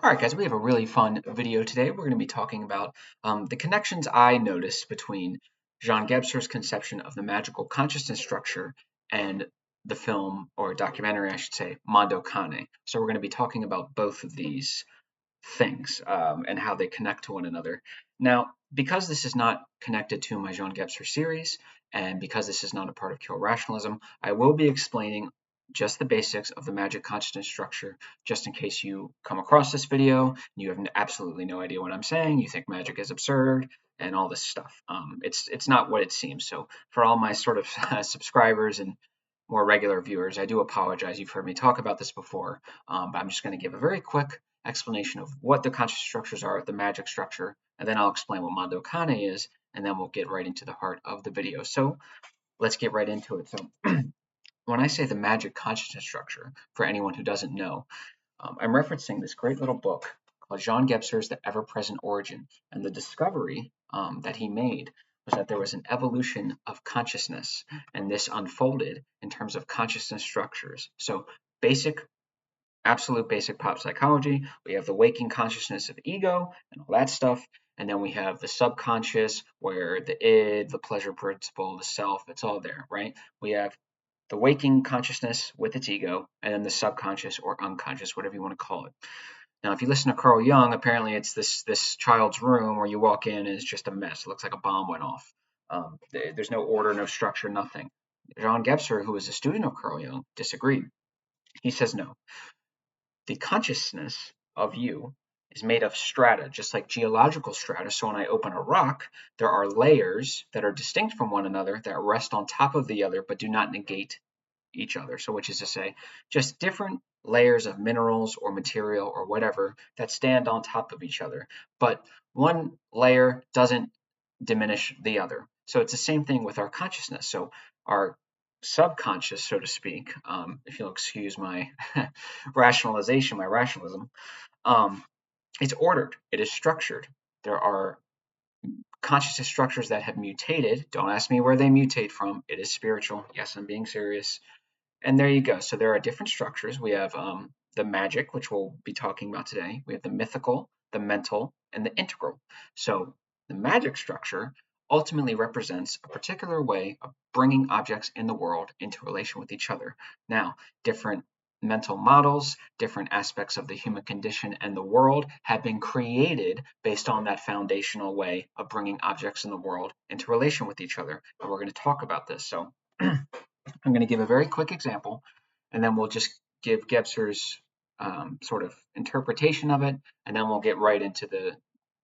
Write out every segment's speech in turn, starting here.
All right, guys, we have a really fun video today. We're going to be talking about the connections I noticed between Jean Gebser's conception of the magical consciousness structure and the film, or documentary, I should say, Mondo. So we're going to be talking about both of these things and how they connect to one another. Now, because this is not connected to my Jean Gebser series, and because this is not a part of Kill Rationalism, I will be explaining just the basics of the magic consciousness structure, just in case you come across this video and you have absolutely no idea what I'm saying, you think magic is absurd, and all this stuff. It's not what it seems. So for all my sort of subscribers and more regular viewers, I do apologize. You've heard me talk about this before, but I'm just going to give a very quick explanation of what the conscious structures are, the magic structure, and then I'll explain what Mondo is, and then we'll get right into the heart of the video. So let's get right into it. So when I say the magic consciousness structure, for anyone who doesn't know, I'm referencing this great little book called Jean Gebser's The Ever-Present Origin, and the discovery that he made was that there was an evolution of consciousness, and this unfolded in terms of consciousness structures. So absolute basic pop psychology, we have the waking consciousness of ego and all that stuff, and then we have the subconscious where the id, the pleasure principle, the self, it's all there, right? We have the waking consciousness with its ego, and then the subconscious or unconscious, whatever you want to call it. Now, if you listen to Carl Jung, apparently it's this child's room where you walk in and it's just a mess. It looks like a bomb went off. There's no order, no structure, nothing. Jean Gebser, who was a student of Carl Jung, disagreed. He says no. The consciousness of you is made of strata, just like geological strata. So when I open a rock, there are layers that are distinct from one another that rest on top of the other but do not negate each other. So which is to say, just different layers of minerals or material or whatever that stand on top of each other. But one layer doesn't diminish the other. So it's the same thing with our consciousness. So our subconscious, so to speak, if you'll excuse my rationalization, my rationalism, um, it's ordered, it is structured. There are consciousness structures that have mutated. Don't ask me where they mutate from. It is spiritual. Yes, I'm being serious. And there you go. So there are different structures. We have the magic, which we'll be talking about today. We have the mythical, the mental, and the integral. So the magic structure ultimately represents a particular way of bringing objects in the world into relation with each other. Now, different mental models, different aspects of the human condition and the world have been created based on that foundational way of bringing objects in the world into relation with each other. And we're going to talk about this. So I'm going to give a very quick example, and then we'll just give Gebser's sort of interpretation of it, and then we'll get right into the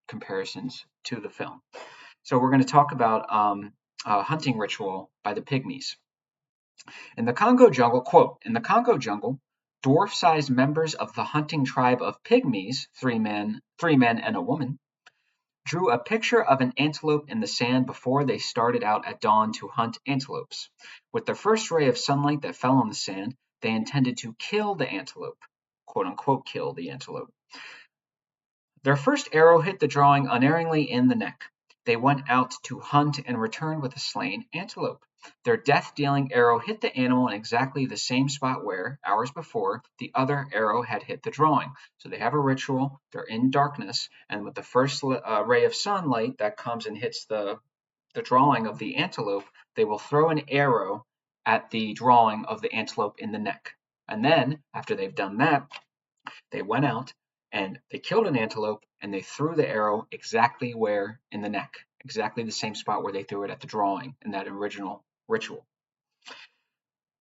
comparisons to the film. So we're going to talk about a hunting ritual by the Pygmies. In the Congo jungle, quote, in the Congo jungle, dwarf-sized members of the hunting tribe of Pygmies, three men and a woman, drew a picture of an antelope in the sand before they started out at dawn to hunt antelopes. With the first ray of sunlight that fell on the sand, they intended to kill the antelope, quote unquote, kill the antelope. Their first arrow hit the drawing unerringly in the neck. They went out to hunt and returned with a slain antelope. Their death-dealing arrow hit the animal in exactly the same spot where, hours before, the other arrow had hit the drawing. So they have a ritual, they're in darkness, and with the first ray of sunlight that comes and hits the drawing of the antelope, they will throw an arrow at the drawing of the antelope in the neck. And then, after they've done that, they went out and they killed an antelope and they threw the arrow exactly where in the neck, exactly the same spot where they threw it at the drawing in that original ritual.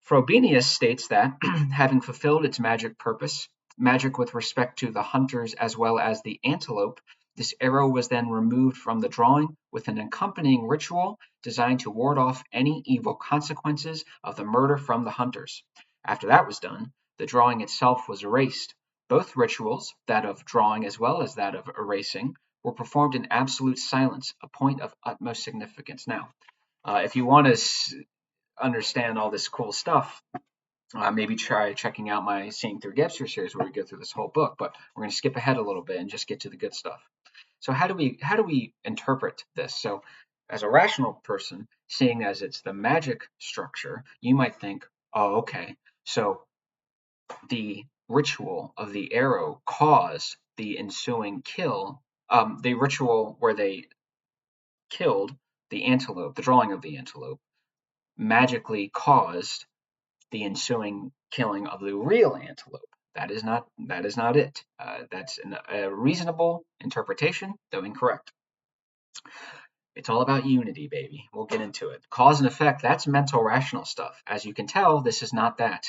Frobenius states that, having fulfilled its magic purpose, magic with respect to the hunters as well as the antelope, this arrow was then removed from the drawing with an accompanying ritual designed to ward off any evil consequences of the murder from the hunters. After that was done, the drawing itself was erased. Both rituals, that of drawing as well as that of erasing, were performed in absolute silence, a point of utmost significance. Now, if you want to understand all this cool stuff, maybe try checking out my Seeing Through Gebser series where we go through this whole book, but we're going to skip ahead a little bit and just get to the good stuff. So how do we interpret this? So as a rational person, seeing as it's the magic structure, you might think, oh, okay, so the ritual of the arrow caused the ensuing kill, the ritual where they killed the antelope, the drawing of the antelope, magically caused the ensuing killing of the real antelope. That is not it. That's a reasonable interpretation, though incorrect. It's all about unity, baby. We'll get into it. Cause and effect, that's mental rational stuff. As you can tell, this is not that.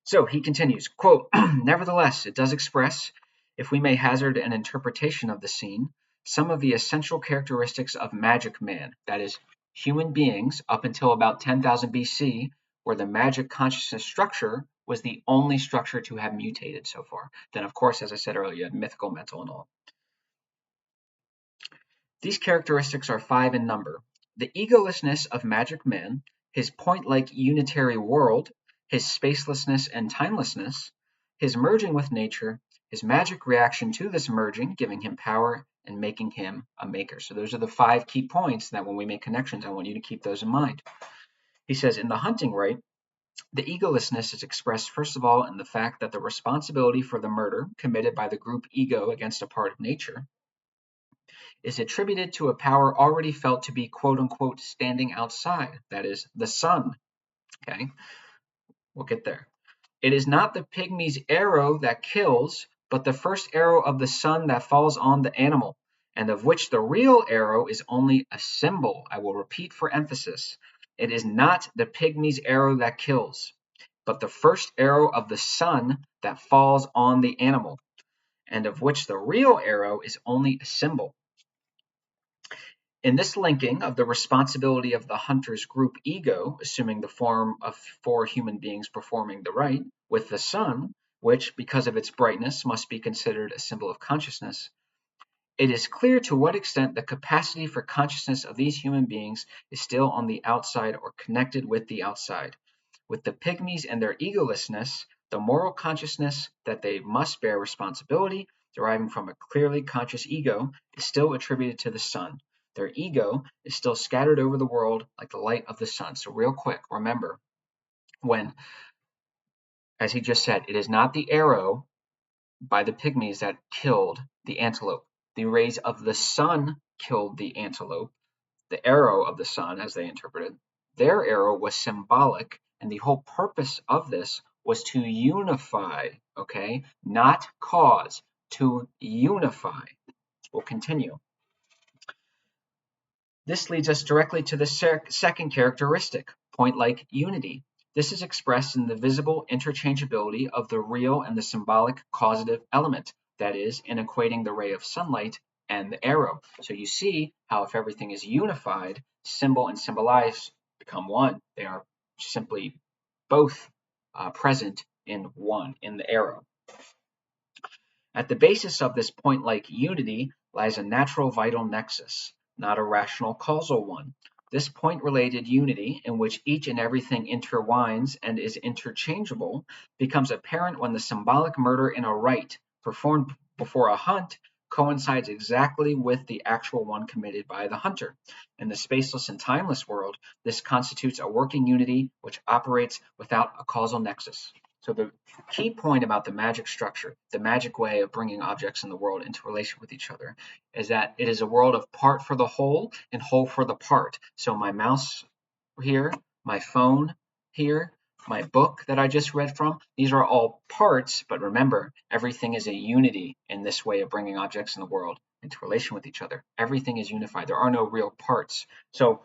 So he continues, quote, nevertheless, it does express, if we may hazard an interpretation of the scene, some of the essential characteristics of magic man, that is, human beings up until about 10,000 BC, where the magic consciousness structure was the only structure to have mutated so far. Then, of course, as I said earlier, you had mythical, mental, and all. These characteristics are 5 in number: the egolessness of magic man, his point-like unitary world, his spacelessness and timelessness, his merging with nature, his magic reaction to this merging, giving him power and making him a maker. So those are the 5 key points that when we make connections, I want you to keep those in mind. He says, in the hunting rite, the egolessness is expressed first of all in the fact that the responsibility for the murder committed by the group ego against a part of nature is attributed to a power already felt to be quote unquote standing outside, that is, the sun. Okay, we'll get there. It is not the pygmy's arrow that kills, but the first arrow of the sun that falls on the animal, and of which the real arrow is only a symbol. I will repeat for emphasis. It is not the pygmy's arrow that kills, but the first arrow of the sun that falls on the animal, and of which the real arrow is only a symbol. In this linking of the responsibility of the hunter's group ego, assuming the form of 4 human beings performing the rite, with the sun, which, because of its brightness, must be considered a symbol of consciousness, it is clear to what extent the capacity for consciousness of these human beings is still on the outside or connected with the outside. With the pygmies and their egolessness, the moral consciousness that they must bear responsibility, deriving from a clearly conscious ego, is still attributed to the sun. Their ego is still scattered over the world like the light of the sun. So real quick, remember, when, as he just said, it is not the arrow by the pygmies that killed the antelope. The rays of the sun killed the antelope, the arrow of the sun, as they interpreted. Their arrow was symbolic, and the whole purpose of this was to unify, okay? Not cause, to unify. We'll continue. This leads us directly to the second characteristic, point-like unity. This is expressed in the visible interchangeability of the real and the symbolic causative element, that is, in equating the ray of sunlight and the arrow. So you see how if everything is unified, symbol and symbolized become one. They are simply both present in one, in the arrow. At the basis of this point-like unity lies a natural vital nexus, not a rational causal one. This point-related unity, in which each and everything intertwines and is interchangeable, becomes apparent when the symbolic murder in a rite performed before a hunt coincides exactly with the actual one committed by the hunter. In the spaceless and timeless world, this constitutes a working unity which operates without a causal nexus. So the key point about the magic structure, the magic way of bringing objects in the world into relation with each other, is that it is a world of part for the whole and whole for the part. So my mouse here, my phone here, my book that I just read from, these are all parts, but remember, everything is a unity in this way of bringing objects in the world into relation with each other. Everything is unified. There are no real parts. So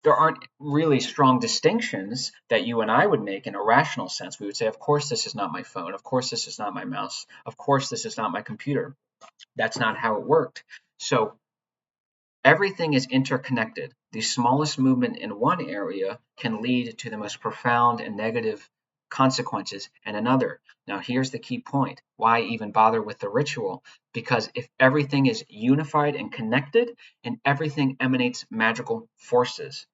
there aren't really strong distinctions that you and I would make in a rational sense. We would say, of course, this is not my phone. Of course, this is not my mouse. Of course, this is not my computer. That's not how it worked. So everything is interconnected. The smallest movement in one area can lead to the most profound and negative consequences in another. Now, here's the key point. Why even bother with the ritual? Because if everything is unified and connected, and everything emanates magical forces,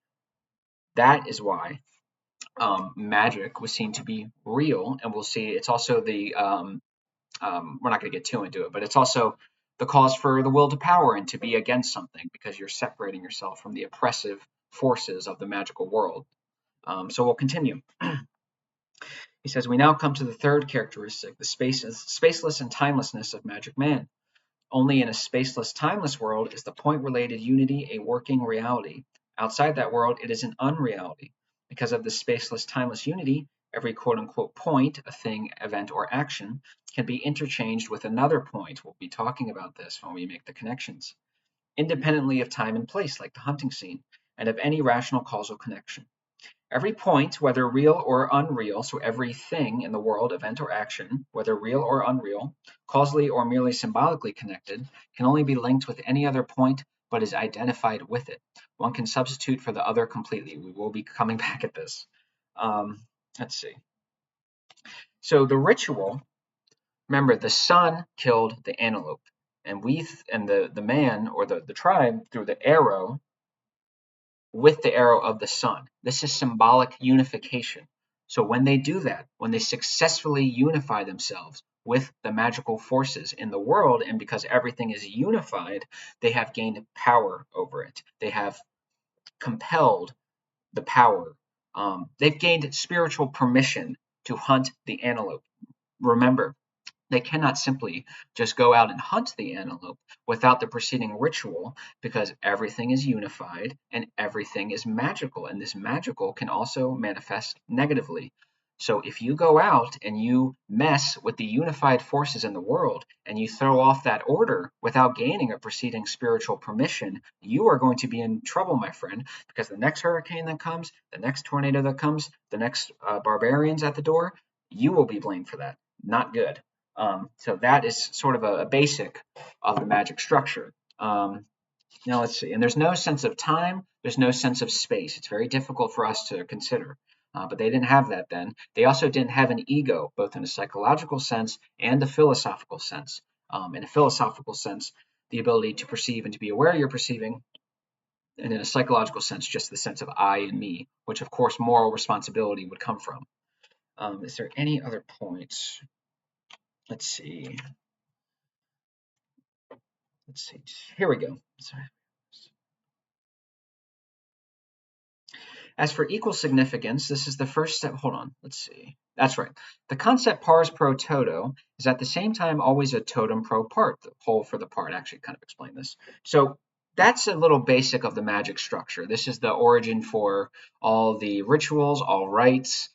that is why magic was seen to be real, and we'll see it's also the we're not going to get too into it, but it's also the cause for the will to power and to be against something because you're separating yourself from the oppressive forces of the magical world. So we'll continue. He says, we now come to the third characteristic, the spaceless and timelessness of Magic Man. Only in a spaceless, timeless world is the point-related unity a working reality. Outside that world, it is an unreality. Because of the spaceless, timeless unity, every quote-unquote point, a thing, event, or action, can be interchanged with another point. We'll be talking about this when we make the connections, independently of time and place, like the hunting scene, and of any rational causal connection. Every point, whether real or unreal, so every thing in the world, event, or action, whether real or unreal, causally or merely symbolically connected, can only be linked with any other point but is identified with it. One can substitute for the other completely. We will be coming back at this. Let's see. So the ritual, remember, the sun killed the antelope, and the man or the tribe threw the arrow with the arrow of the sun. This is symbolic unification. So when they do that, when they successfully unify themselves with the magical forces in the world, and because everything is unified, they have gained power over it. They have compelled the power. They've gained spiritual permission to hunt the antelope. Remember, they cannot simply just go out and hunt the antelope without the preceding ritual, because everything is unified and everything is magical, and this magical can also manifest negatively. So if you go out and you mess with the unified forces in the world and you throw off that order without gaining a preceding spiritual permission, you are going to be in trouble, my friend, because the next hurricane that comes, the next tornado that comes, the next barbarians at the door, you will be blamed for that. Not good. So that is sort of a basic of the magic structure. Now let's see, and there's no sense of time, there's no sense of space. It's very difficult for us to consider, but they didn't have that then. They also didn't have an ego, both in a psychological sense and a philosophical sense. In a philosophical sense, the ability to perceive and to be aware you're perceiving, and in a psychological sense, just the sense of I and me, which of course moral responsibility would come from. Is there any other points? Let's see. Let's see. Here we go. Sorry. As for equal significance, this is the first step. Hold on. Let's see. That's right. The concept pars pro toto is at the same time always a totem pro part. The whole for the part actually kind of explain this. So that's a little basic of the magic structure. This is the origin for all the rituals, all rites.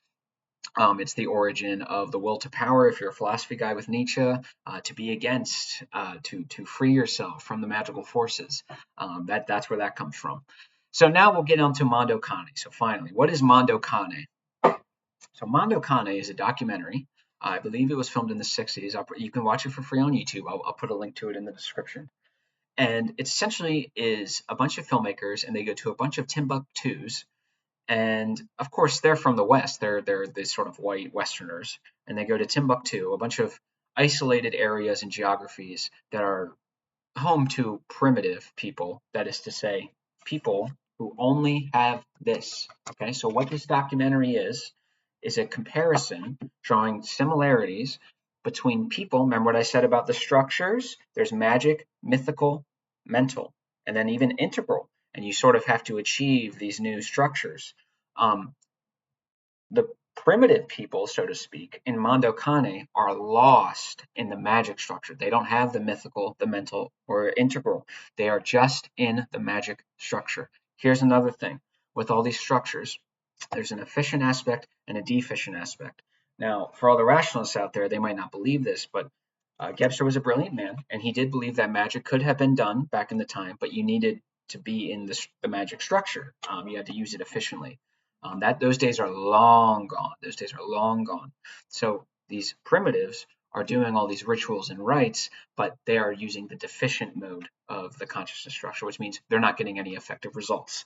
It's the origin of the will to power, if you're a philosophy guy with Nietzsche, to be against, to free yourself from the magical forces. That's where that comes from. So now we'll get on to Mondo Cane. So finally, what is Mondo Cane? So Mondo Cane is a documentary. I believe it was filmed in the 60s. You can watch it for free on YouTube. I'll put a link to it in the description. And it essentially is a bunch of filmmakers, and they go to a bunch of Timbuktus, and of course they're from the West. They're these sort of white Westerners, and they go to Timbuktu, a bunch of isolated areas and geographies that are home to primitive people. That is to say, people who only have this. Okay, so what this documentary is a comparison drawing similarities between people. Remember what I said about the structures? There's magic, mythical, mental, and then even integral. And you sort of have to achieve these new structures. The primitive people, so to speak, in Mondo Cane are lost in the magic structure. They don't have the mythical, the mental, or integral. They are just in the magic structure. Here's another thing. With all these structures, there's an efficient aspect and a deficient aspect. Now, for all the rationalists out there, they might not believe this, but Gebser was a brilliant man, and he did believe that magic could have been done back in the time, but you needed to be in the magic structure. You had to use it efficiently. Those days are long gone. Those days are long gone. So these primitives are doing all these rituals and rites, but they are using the deficient mode of the consciousness structure, which means they're not getting any effective results.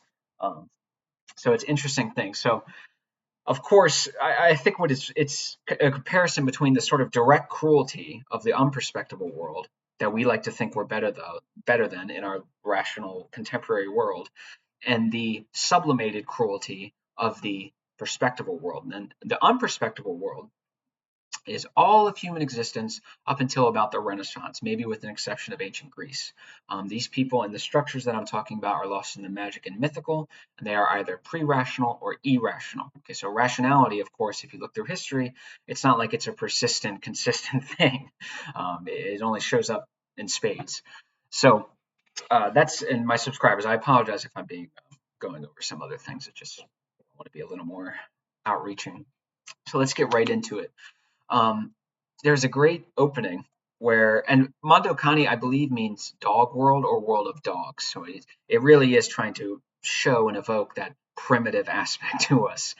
So it's an interesting thing. So of course, I think what it's a comparison between the sort of direct cruelty of the unperspectival world that we like to think we're better than in our rational contemporary world, and the sublimated cruelty of the perspectival world. And the unperspectival world is all of human existence up until about the Renaissance, maybe with an exception of ancient Greece. These people and the structures that I'm talking about are lost in the magic and mythical, and they are either pre-rational or irrational. Okay, so rationality, of course, if you look through history, it's not like it's a persistent, consistent thing. It only shows up in spades. So that's in my subscribers. I apologize if I'm being going over some other things. I just want to be a little more outreaching. So let's get right into it. Um, there's a great opening where, and Mondo Kani, I believe, means dog world or world of dogs. So it really is trying to show and evoke that primitive aspect to us,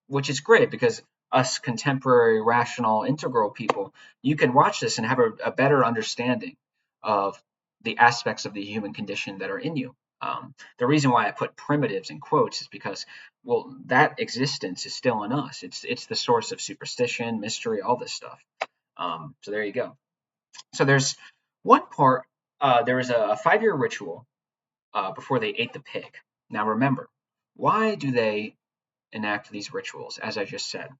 which is great because us contemporary, rational, integral people, you can watch this and have a better understanding of the aspects of the human condition that are in you. The reason why I put primitives in quotes is because, well, that existence is still in us. It's the source of superstition, mystery, all this stuff. So there you go. So there's one part. There was a 5-year ritual before they ate the pig. Now remember, why do they enact these rituals? As I just said,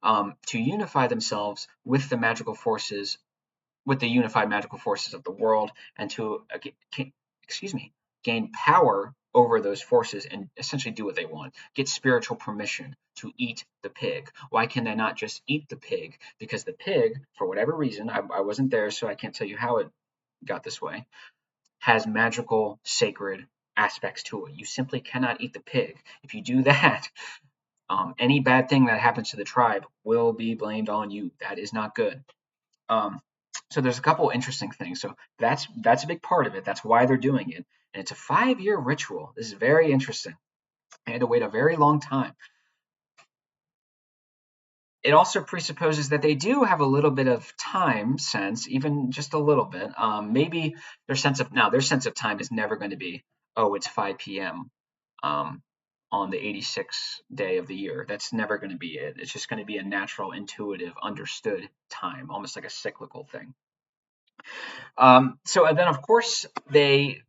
to unify themselves with the magical forces, with the unified magical forces of the world, and to excuse me, gain power over those forces and essentially do what they want. Get spiritual permission to eat the pig. Why can they not just eat the pig? Because the pig, for whatever reason, I wasn't there, so I can't tell you how it got this way, has magical, sacred aspects to it. You simply cannot eat the pig. If you do that, any bad thing that happens to the tribe will be blamed on you. That is not good. Um, so there's a couple interesting things. So that's a big part of it. That's why they're doing it. And it's a 5-year ritual. This is very interesting. I had to wait a very long time. It also presupposes that they do have a little bit of time sense, even just a little bit. Maybe their sense of time is never going to be, oh, it's 5 p.m. Um, on the 86th day of the year. That's never going to be it. It's just going to be a natural, intuitive, understood time, almost like a cyclical thing. So and then, of course, they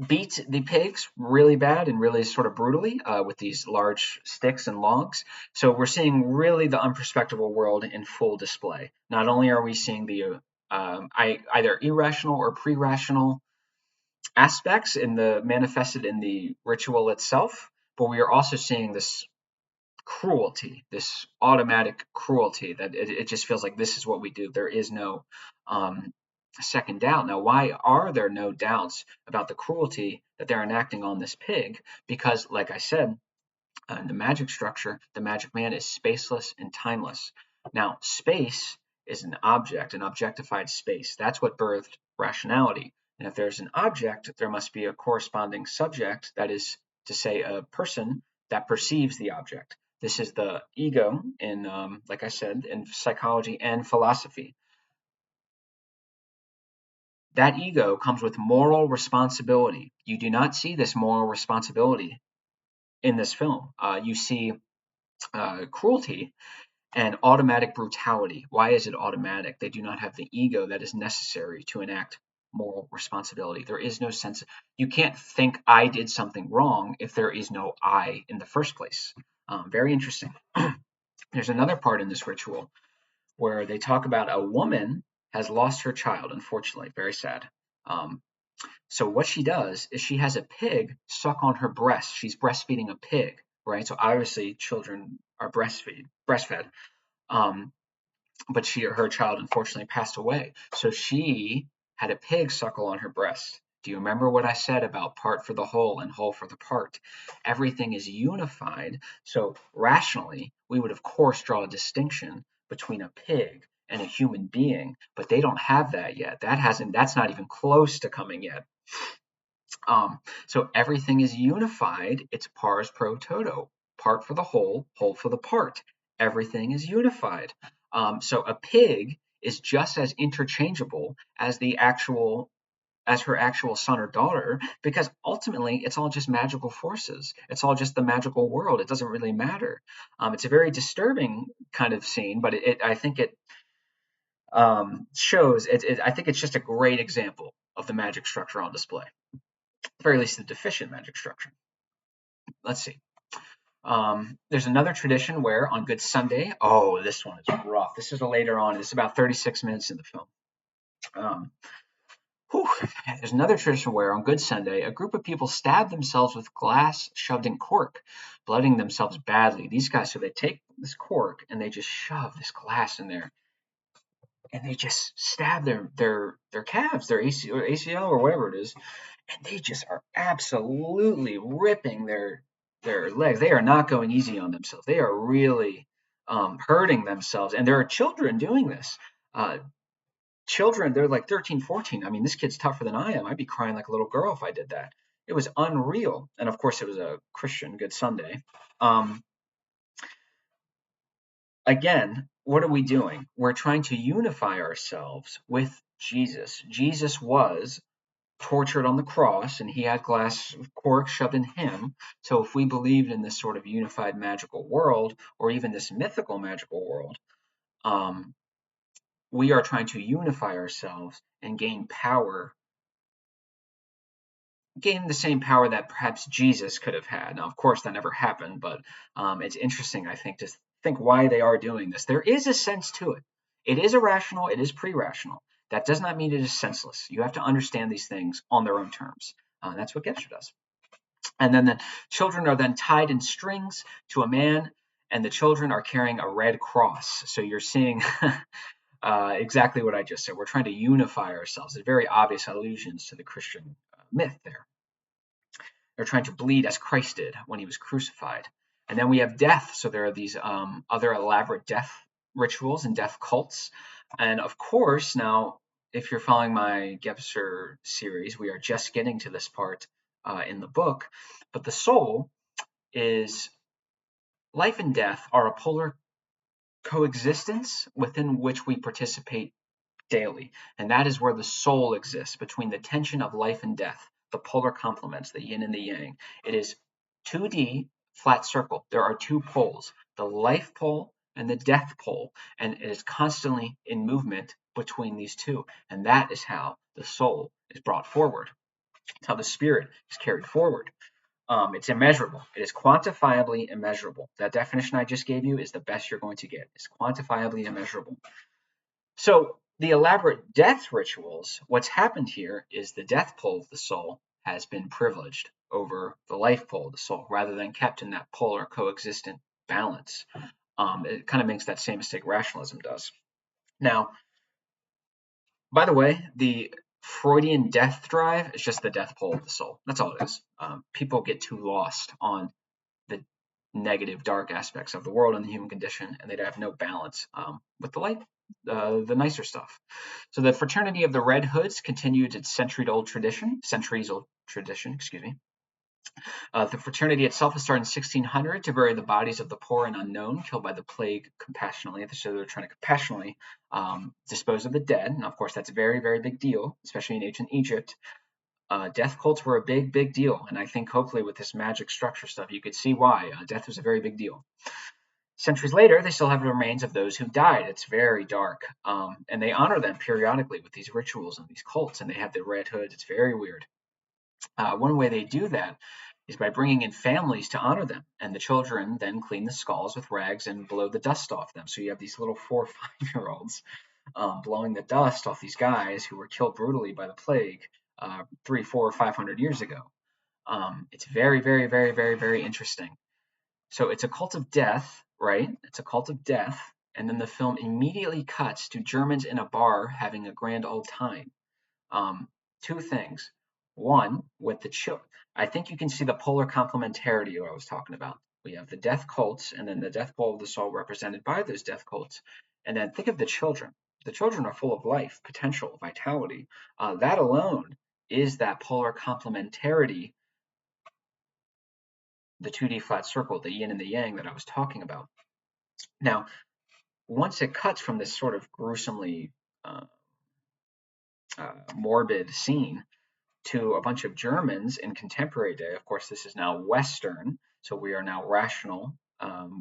beat the pigs really bad and really sort of brutally with these large sticks and logs. So we're seeing really the unperspectival world in full display. Not only are we seeing the either irrational or pre-rational aspects in the manifested in the ritual itself, but we are also seeing this cruelty, this automatic cruelty that it just feels like this is what we do. There is no um, second doubt. Now, why are there no doubts about the cruelty that they're enacting on this pig? Because, like I said, in the magic structure, the magic man is spaceless and timeless. Now, space is an object, an objectified space. That's what birthed rationality. And if there's an object, there must be a corresponding subject, that is to say, a person that perceives the object. This is the ego in, like I said, in psychology and philosophy. That ego comes with moral responsibility. You do not see this moral responsibility in this film. You see cruelty and automatic brutality. Why is it automatic? They do not have the ego that is necessary to enact moral responsibility. There is no sense. You can't think I did something wrong if there is no I in the first place. Very interesting. There's another part in this ritual where they talk about a woman has lost her child, unfortunately, very sad. Um, so what she does is she has a pig suck on her breast. She's breastfeeding a pig, right? So obviously children are breastfed. Um, but her child unfortunately passed away. So she had a pig suckle on her breast. Do you remember what I said about part for the whole and whole for the part? Everything is unified. So rationally, we would of course draw a distinction between a pig and a human being, but they don't have that yet. That's not even close to coming yet. So everything is unified. It's pars pro toto, part for the whole for the part. Everything is unified. So a pig is just as interchangeable as her actual son or daughter, because ultimately it's all just magical forces. It's all just the magical world. It doesn't really matter. It's a very disturbing kind of scene, but I think it shows. I think it's just a great example of the magic structure on display. At the very least, the deficient magic structure. Let's see. There's another tradition where on Good Sunday, oh, this one is rough. This is a later on. It's about 36 minutes in the film. Um, whew. There's another tradition where on Good Sunday, a group of people stab themselves with glass shoved in cork, blooding themselves badly. These guys, so they take this cork and they just shove this glass in there, and they just stab their calves, their ACL or whatever it is, and they just are absolutely ripping their legs. They are not going easy on themselves. They are really hurting themselves, and there are children doing this. Uh, Children, they're like 13, 14. I mean, this kid's tougher than I am. I'd be crying like a little girl if I did that. It was unreal. And of course, it was a Christian Good Sunday. Um, Again, what are we doing? We're trying to unify ourselves with Jesus. Jesus was tortured on the cross and he had glass cork shoved in him. So if we believed in this sort of unified magical world, or even this mythical magical world, um, we are trying to unify ourselves and gain the same power that perhaps Jesus could have had. Now, of course, that never happened, but it's interesting, I think, to think why they are doing this. There is a sense to it. It is irrational, it is pre-rational. That does not mean it is senseless. You have to understand these things on their own terms. That's what Gebster does. And then the children are then tied in strings to a man, and the children are carrying a red cross. So you're seeing exactly what I just said. We're trying to unify ourselves. There's very obvious allusions to the Christian myth there. They're trying to bleed as Christ did when he was crucified. And then we have death. So there are these other elaborate death rituals and death cults. And of course, now, if you're following my Gebser series, we are just getting to this part in the book. But the soul is life and death are a polar coexistence within which we participate daily. And that is where the soul exists, between the tension of life and death, the polar complements, the yin and the yang. It is 2D flat circle. There are two poles, the life pole and the death pole, and it is constantly in movement between these two. And that is how the soul is brought forward. It's how the spirit is carried forward. It's immeasurable. It is quantifiably immeasurable. That definition I just gave you is the best you're going to get. It's quantifiably immeasurable. So the elaborate death rituals, what's happened here is the death pole of the soul has been privileged over the life pole of the soul, rather than kept in that polar coexistent balance. It kind of makes that same mistake rationalism does. Now, by the way, the Freudian death drive is just the death pole of the soul. That's all it is. People get too lost on the negative, dark aspects of the world and the human condition, and they'd have no balance with the light, the nicer stuff. So the fraternity of the Red Hoods continued its centuries-old tradition, excuse me. The fraternity itself was started in 1600 to bury the bodies of the poor and unknown killed by the plague compassionately. So they're trying to compassionately dispose of the dead. And of course, that's a very, very big deal, especially in ancient Egypt. Death cults were a big, big deal. And I think hopefully with this magic structure stuff, you could see why. Death was a very big deal. Centuries later, they still have the remains of those who died. It's very dark. And they honor them periodically with these rituals and these cults. And they have the red hoods. It's very weird. One way they do that is by bringing in families to honor them. And the children then clean the skulls with rags and blow the dust off them. So you have these little 4 or 5-year-olds blowing the dust off these guys who were killed brutally by the plague 3, 4, or 500 years ago. It's very, very, very, very, very interesting. So it's a cult of death, right? It's a cult of death. And then the film immediately cuts to Germans in a bar having a grand old time. Two things. One, with the I think you can see the polar complementarity I was talking about. We have the death cults and then the death pole of the soul represented by those death cults. And then think of the children. The children are full of life, potential, vitality. That alone is that polar complementarity, the 2D flat circle, the yin and the yang that I was talking about. Now, once it cuts from this sort of gruesomely morbid scene to a bunch of Germans in contemporary day. Of course, this is now Western, so we are now rational.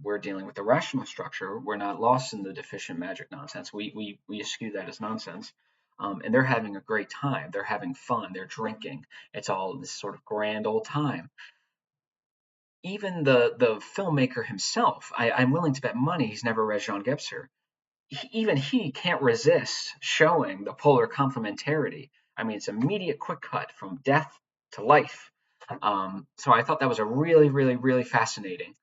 We're dealing with the rational structure. We're not lost in the deficient magic nonsense. We eschew that as nonsense. And they're having a great time. They're having fun. They're drinking. It's all this sort of grand old time. even the filmmaker himself, I'm willing to bet money he's never read Jean Gebser. Even he can't resist showing the polar complementarity. I mean, it's immediate quick cut from death to life. So I thought that was a really, really, really fascinating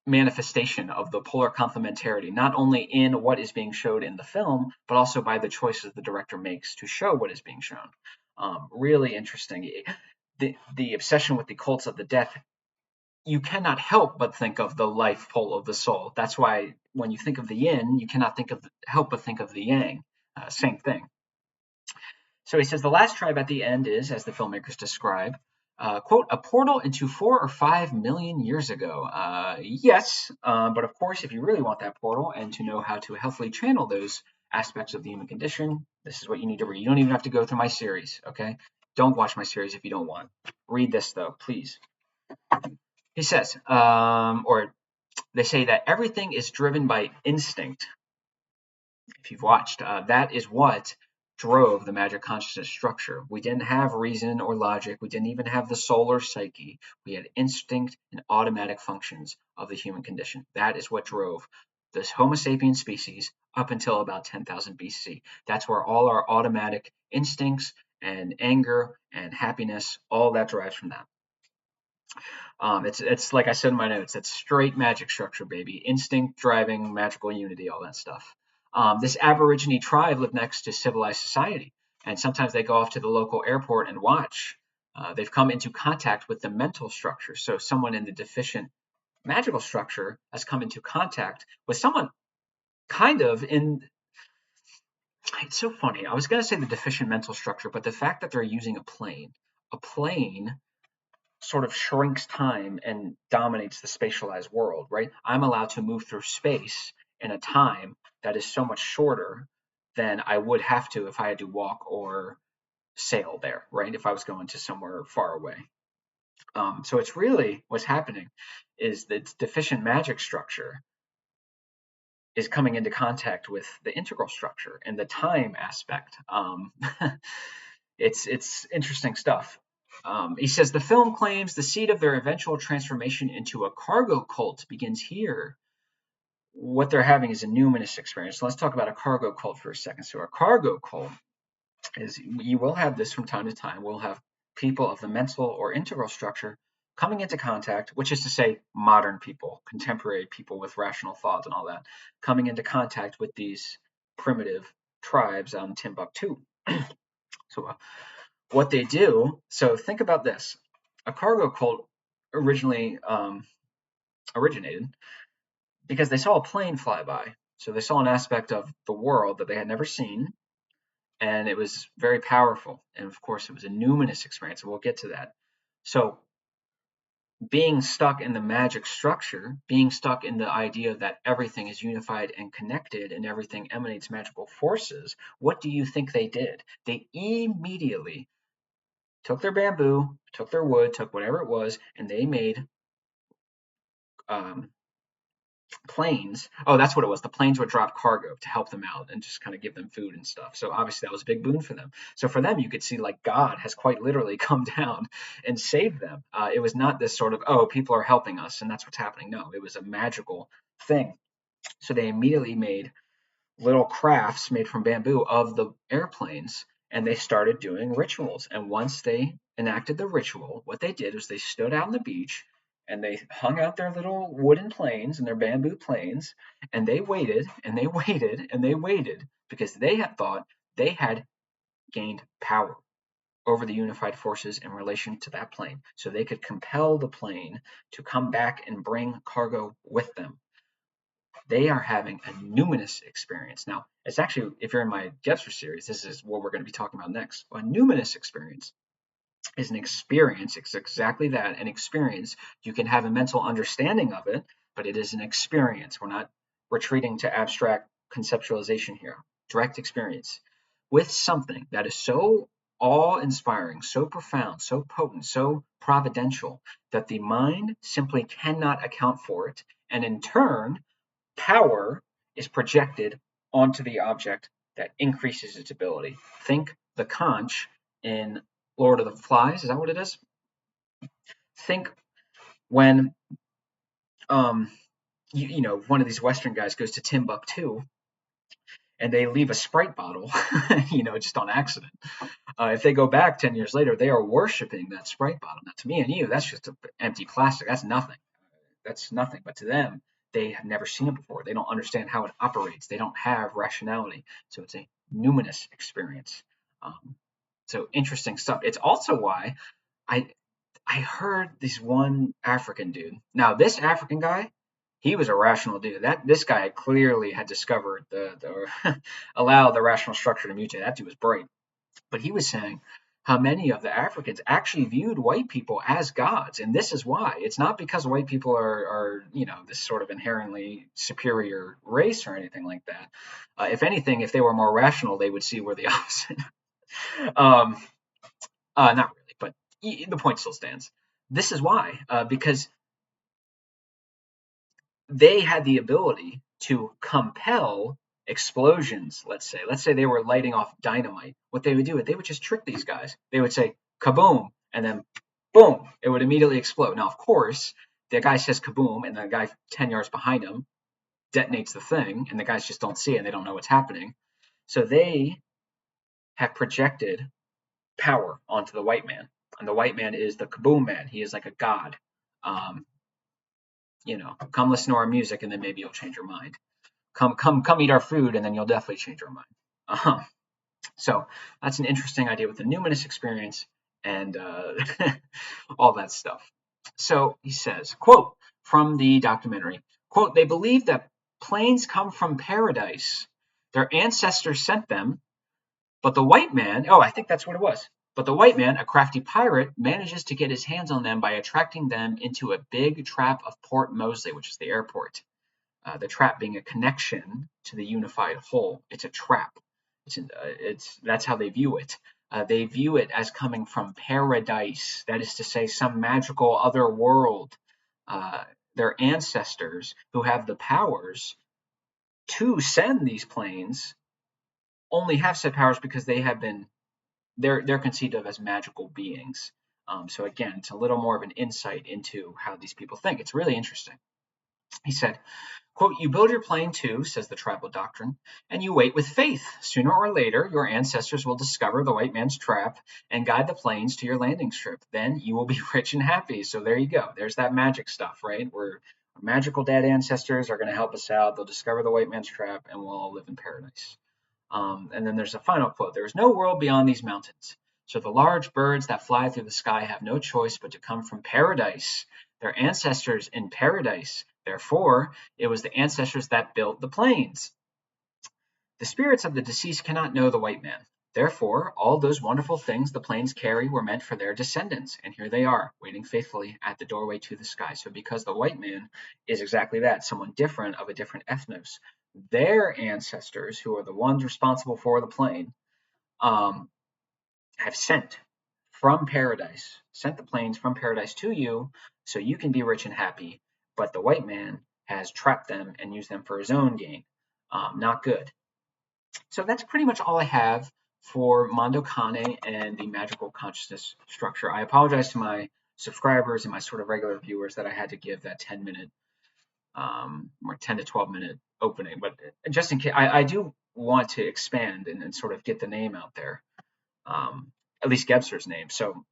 manifestation of the polar complementarity, not only in what is being showed in the film, but also by the choices the director makes to show what is being shown. Really interesting. The obsession with the cults of the death, you cannot help but think of the life pole of the soul. That's why when you think of the yin, you cannot help but think of the yang. Same thing. So he says the last tribe at the end is, as the filmmakers describe, quote, a portal into 4 or 5 million years ago. Yes, but of course, if you really want that portal and to know how to healthily channel those aspects of the human condition, this is what you need to read. You don't even have to go through my series, okay? Don't watch my series if you don't want. Read this, though, please. He says, or they say that everything is driven by instinct. If you've watched, that is what drove the magic consciousness structure. We didn't have reason or logic. We didn't even have the soul or psyche. We had instinct and automatic functions of the human condition. That is what drove this Homo sapiens species up until about 10,000 BC. That's where all our automatic instincts and anger and happiness, all that derives from that. It's like I said in my notes, it's straight magic structure, baby. Instinct driving magical unity, all that stuff. This Aborigine tribe lived next to civilized society, and sometimes they go off to the local airport and watch. They've come into contact with the mental structure. So someone in the deficient magical structure has come into contact with someone kind of in. It's so funny. I was going to say the deficient mental structure, but the fact that they're using a plane sort of shrinks time and dominates the spatialized world, right? I'm allowed to move through space in a time that is so much shorter than I would have to if I had to walk or sail there, right? If I was going to somewhere far away. So it's really what's happening is that deficient magic structure is coming into contact with the integral structure and the time aspect. It's interesting stuff. He says the film claims the seed of their eventual transformation into a cargo cult begins here. What they're having is a numinous experience. So let's talk about a cargo cult for a second. So a cargo cult is, you will have this from time to time. We'll have people of the mental or integral structure coming into contact, which is to say modern people, contemporary people with rational thought and all that, coming into contact with these primitive tribes on Timbuktu. So what they do, so think about this. A cargo cult originally originated because they saw a plane fly by. So they saw an aspect of the world that they had never seen, and it was very powerful. And of course, it was a numinous experience, and we'll get to that. So being stuck in the magic structure, being stuck in the idea that everything is unified and connected and everything emanates magical forces, what do you think they did? They immediately took their bamboo, took their wood, took whatever it was, and they made um, planes. Oh, that's what it was. The planes would drop cargo to help them out and just kind of give them food and stuff. So obviously that was a big boon for them. So for them, you could see like God has quite literally come down and saved them. It was not this sort of, oh, people are helping us and that's what's happening. No, it was a magical thing. So they immediately made little crafts made from bamboo of the airplanes, and they started doing rituals. And once they enacted the ritual, what they did was they stood out on the beach and they hung out their little wooden planes and their bamboo planes, and they waited and they waited and they waited because they had thought they had gained power over the unified forces in relation to that plane. So they could compel the plane to come back and bring cargo with them. They are having a numinous experience. Now, it's actually, if you're in my Gebser series, this is what we're going to be talking about next. A numinous experience is an experience. It's exactly that, an experience. You can have a mental understanding of it, but it is an experience. We're not retreating to abstract conceptualization here. Direct experience with something that is so awe-inspiring, so profound, so potent, so providential that the mind simply cannot account for it. And in turn, power is projected onto the object that increases its ability. Think the conch in Lord of the Flies. Is that what it is? think when um, one of these Western guys goes to Timbuktu and they leave a Sprite bottle, just on accident. If they go back 10 years later, they are worshiping that Sprite bottle. Now, to me and you, that's just an empty plastic. That's nothing. That's nothing. But to them, they have never seen it before. They don't understand how it operates. They don't have rationality. So it's a numinous experience. Um, so interesting stuff. It's also why I I heard this one African dude. Now this African guy, he was a rational dude. This guy clearly had discovered the allow the rational structure to mutate. That dude was bright. But he was saying how many of the Africans actually viewed white people as gods, and this is why. It's not because white people are this sort of inherently superior race or anything like that. If anything, if they were more rational, they would see we're the opposite. um, Not really, but the point still stands. This is why, because they had the ability to compel explosions. Let's say they were lighting off dynamite. What they would do is they would just trick these guys. They would say kaboom, and then boom, it would immediately explode. Now, of course, the guy says kaboom, and the guy 10 yards behind him detonates the thing, and the guys just don't see it. And they don't know what's happening. So they have projected power onto the white man, and the white man is the kaboom man. He is like a god. Um, come listen to our music, and then maybe you'll change your mind. Come eat our food, and then you'll definitely change your mind. Uh-huh. So that's an interesting idea with the numinous experience and all that stuff. So he says, quote from the documentary, quote, they believe that planes come from paradise. Their ancestors sent them, but the white man, oh, I think that's what it was. But the white man, a crafty pirate, manages to get his hands on them by attracting them into a big trap of Port Mosley, which is the airport. The trap being a connection to the unified whole. It's a trap. That's how they view it. They view it as coming from paradise, that is to say, some magical other world. Their ancestors, who have the powers to send these planes, only have said powers because they're conceived of as magical beings. So again, it's a little more of an insight into how these people think. It's really interesting. He said, quote, you build your plane too, says the tribal doctrine, and you wait with faith. Sooner or later, your ancestors will discover the white man's trap and guide the planes to your landing strip. Then you will be rich and happy. So there you go. There's that magic stuff, right? Where our magical dead ancestors are going to help us out. They'll discover the white man's trap and we'll all live in paradise. And then there's a final quote. There is no world beyond these mountains. So the large birds that fly through the sky have no choice but to come from paradise. Their ancestors in paradise. Therefore, it was the ancestors that built the planes. The spirits of the deceased cannot know the white man. Therefore, all those wonderful things the planes carry were meant for their descendants. And here they are, waiting faithfully at the doorway to the sky. So because the white man is exactly that, someone different of a different ethnos, their ancestors, who are the ones responsible for the plane, have sent the planes from paradise to you so you can be rich and happy. But the white man has trapped them and used them for his own gain. Not good. So that's pretty much all I have for Mondo Kane and the magical consciousness structure. I apologize to my subscribers and my sort of regular viewers that I had to give that 10-minute or 10 to 12-minute opening. But just in case, I do want to expand and sort of get the name out there, at least Gebster's name. So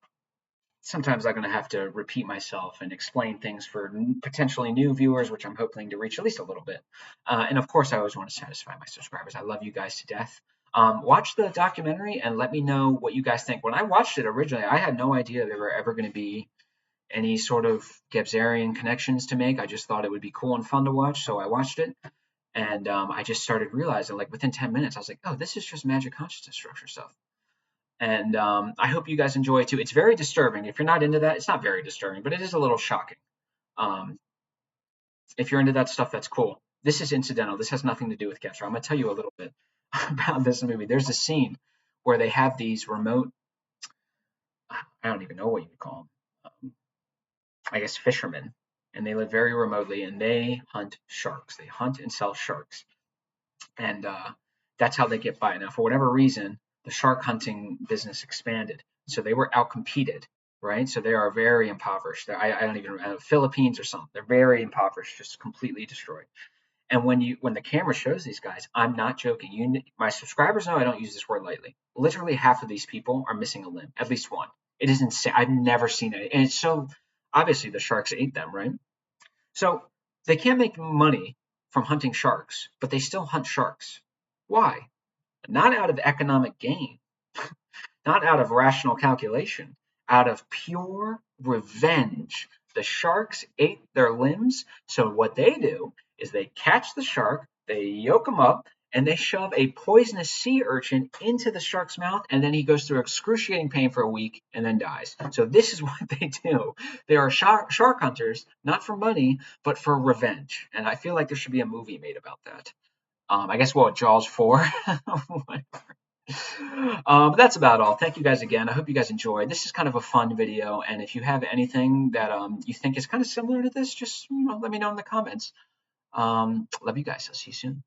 sometimes I'm going to have to repeat myself and explain things for potentially new viewers, which I'm hoping to reach at least a little bit. And of course, I always want to satisfy my subscribers. I love you guys to death. Watch the documentary and let me know what you guys think. When I watched it originally, I had no idea there were ever going to be any sort of Gebserian connections to make. I just thought it would be cool and fun to watch, so I watched it. And I just started realizing, like within 10 minutes, I was like, oh, this is just magic consciousness structure stuff. And I hope you guys enjoy it too. It's very disturbing. If you're not into that, it's not very disturbing, but it is a little shocking. If you're into that stuff, that's cool. This is incidental. This has nothing to do with Getcher. I'm going to tell you a little bit about this movie. There's a scene where they have these remote, I don't even know what you would call them, I guess fishermen, and they live very remotely, and they hunt sharks. They hunt and sell sharks. And that's how they get by. Now, for whatever reason, the shark hunting business expanded. So they were outcompeted right? So they are very impoverished. I don't even know, Philippines or something. They're very impoverished, just completely destroyed. And when the camera shows these guys, I'm not joking. My subscribers know I don't use this word lightly. Literally half of these people are missing a limb, at least one. It is insane. I've never seen it, and it's so obviously the sharks ate them, right? So they can't make money from hunting sharks, but they still hunt sharks. Why? Not out of economic gain, not out of rational calculation, out of pure revenge. The sharks ate their limbs, so what they do is they catch the shark, they yoke him up, and they shove a poisonous sea urchin into the shark's mouth, and then he goes through excruciating pain for a week and then dies. So this is what they do. They are shark hunters, not for money, but for revenge. And I feel like there should be a movie made about that. I guess what Jaws 4. But that's about all. Thank you guys again. I hope you guys enjoyed. This is kind of a fun video, and if you have anything that you think is kind of similar to this, just let me know in the comments. Love you guys. I'll see you soon.